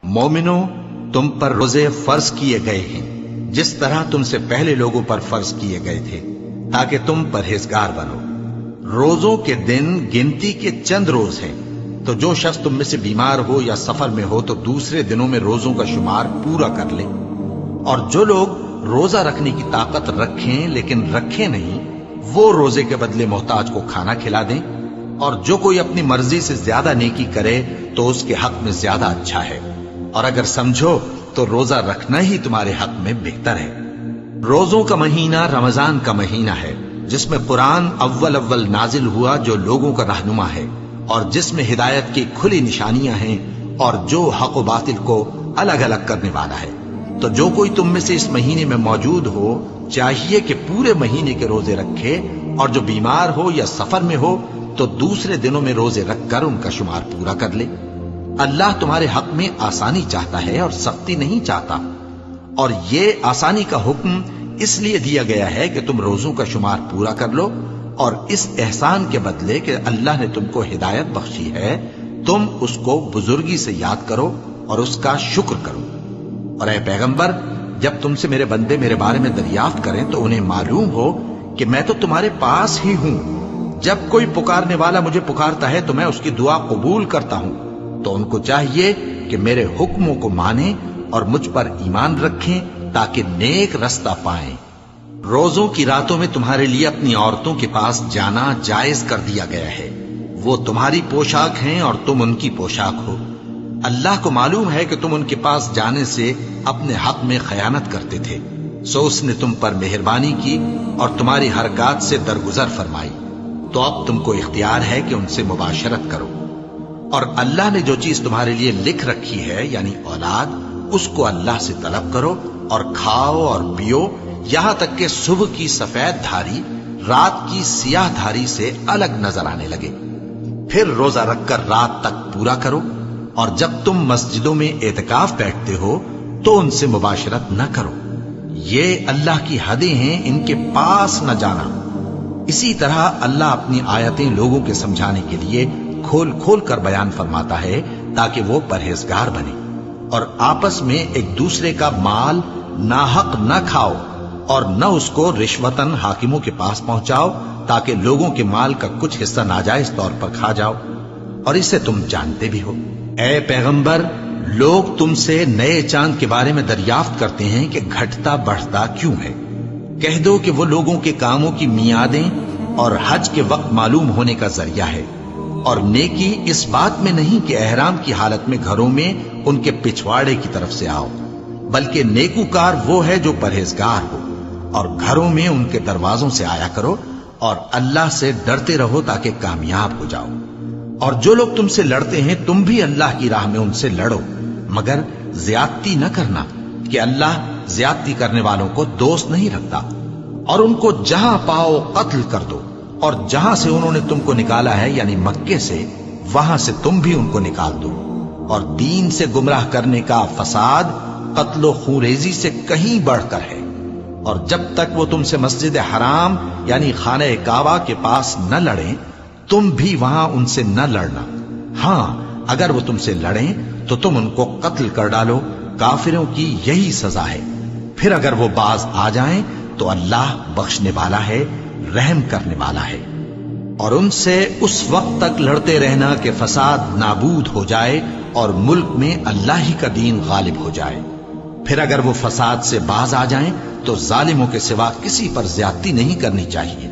مومنو، تم پر روزے فرض کیے گئے ہیں جس طرح تم سے پہلے لوگوں پر فرض کیے گئے تھے، تاکہ تم پرہیزگار بنو۔ روزوں کے دن گنتی کے چند روز ہیں، تو جو شخص تم میں سے بیمار ہو یا سفر میں ہو تو دوسرے دنوں میں روزوں کا شمار پورا کر لے۔ اور جو لوگ روزہ رکھنے کی طاقت رکھیں لیکن رکھیں نہیں، وہ روزے کے بدلے محتاج کو کھانا کھلا دیں۔ اور جو کوئی اپنی مرضی سے زیادہ نیکی کرے تو اس کے حق میں زیادہ اچھا ہے، اور اگر سمجھو تو روزہ رکھنا ہی تمہارے حق میں بہتر ہے۔ روزوں کا مہینہ رمضان کا مہینہ ہے، جس میں قرآن اول نازل ہوا، جو لوگوں کا رہنما ہے اور جس میں ہدایت کی کھلی نشانیاں ہیں، اور جو حق و باطل کو الگ الگ کرنے والا ہے۔ تو جو کوئی تم میں سے اس مہینے میں موجود ہو چاہیے کہ پورے مہینے کے روزے رکھے، اور جو بیمار ہو یا سفر میں ہو تو دوسرے دنوں میں روزے رکھ کر ان کا شمار پورا کر لے۔ اللہ تمہارے حق میں آسانی چاہتا ہے اور سختی نہیں چاہتا۔ اور یہ آسانی کا حکم اس لیے دیا گیا ہے کہ تم روزوں کا شمار پورا کر لو، اور اس احسان کے بدلے کہ اللہ نے تم کو ہدایت بخشی ہے، تم اس کو بزرگی سے یاد کرو اور اس کا شکر کرو۔ اور اے پیغمبر، جب تم سے میرے بندے میرے بارے میں دریافت کریں تو انہیں معلوم ہو کہ میں تو تمہارے پاس ہی ہوں۔ جب کوئی پکارنے والا مجھے پکارتا ہے تو میں اس کی دعا قبول کرتا ہوں۔ تو ان کو چاہیے کہ میرے حکموں کو مانیں اور مجھ پر ایمان رکھیں تاکہ نیک رستہ پائیں۔ روزوں کی راتوں میں تمہارے لیے اپنی عورتوں کے پاس جانا جائز کر دیا گیا ہے۔ وہ تمہاری پوشاک ہیں اور تم ان کی پوشاک ہو۔ اللہ کو معلوم ہے کہ تم ان کے پاس جانے سے اپنے حق میں خیانت کرتے تھے، سو اس نے تم پر مہربانی کی اور تمہاری حرکات سے درگزر فرمائی۔ تو اب تم کو اختیار ہے کہ ان سے مباشرت کرو۔ اور اللہ نے جو چیز تمہارے لیے لکھ رکھی ہے یعنی اولاد، اس کو اللہ سے طلب کرو اور کھاؤ اور پیو، یہاں تک کہ صبح کی سفید دھاری رات کی سیاہ دھاری سے الگ نظر آنے لگے۔ پھر روزہ رکھ کر رات تک پورا کرو، اور جب تم مسجدوں میں اعتکاف بیٹھتے ہو تو ان سے مباشرت نہ کرو۔ یہ اللہ کی حدیں ہیں، ان کے پاس نہ جانا۔ اسی طرح اللہ اپنی آیتیں لوگوں کے سمجھانے کے لیے کھول کھول کر بیان فرماتا ہے تاکہ وہ پرہیزگار بنے۔ اور آپس میں ایک دوسرے کا مال ناحق نہ کھاؤ، اور نہ اس کو رشوتاً حاکموں کے پاس پہنچاؤ تاکہ لوگوں کے مال کا کچھ حصہ ناجائز طور پر کھا جاؤ، اور اسے تم جانتے بھی ہو۔ اے پیغمبر، لوگ تم سے نئے چاند کے بارے میں دریافت کرتے ہیں کہ گھٹتا بڑھتا کیوں ہے۔ کہہ دو کہ وہ لوگوں کے کاموں کی میعادیں اور حج کے وقت معلوم ہونے کا ذریعہ ہے، اور نیکی اس بات میں نہیں کہ احرام کی حالت میں گھروں میں ان کے پچھواڑے کی طرف سے آؤ، بلکہ نیکوکار وہ ہے جو پرہیزگار ہو، اور گھروں میں ان کے دروازوں سے آیا کرو، اور اللہ سے ڈرتے رہو تاکہ کامیاب ہو جاؤ۔ اور جو لوگ تم سے لڑتے ہیں تم بھی اللہ کی راہ میں ان سے لڑو، مگر زیادتی نہ کرنا، کہ اللہ زیادتی کرنے والوں کو دوست نہیں رکھتا۔ اور ان کو جہاں پاؤ قتل کر دو، اور جہاں سے انہوں نے تم کو نکالا ہے یعنی مکے سے، وہاں سے تم بھی ان کو نکال دو۔ اور دین سے گمراہ کرنے کا فساد قتل و خونریزی سے کہیں بڑھ کر ہے۔ اور جب تک وہ تم سے مسجد حرام یعنی خانہ کعبہ کے پاس نہ لڑیں، تم بھی وہاں ان سے نہ لڑنا۔ ہاں، اگر وہ تم سے لڑیں تو تم ان کو قتل کر ڈالو، کافروں کی یہی سزا ہے۔ پھر اگر وہ باز آ جائیں تو اللہ بخشنے والا ہے، رحم کرنے والا ہے۔ اور ان سے اس وقت تک لڑتے رہنا کہ فساد نابود ہو جائے اور ملک میں اللہ ہی کا دین غالب ہو جائے۔ پھر اگر وہ فساد سے باز آ جائیں تو ظالموں کے سوا کسی پر زیادتی نہیں کرنی چاہیے۔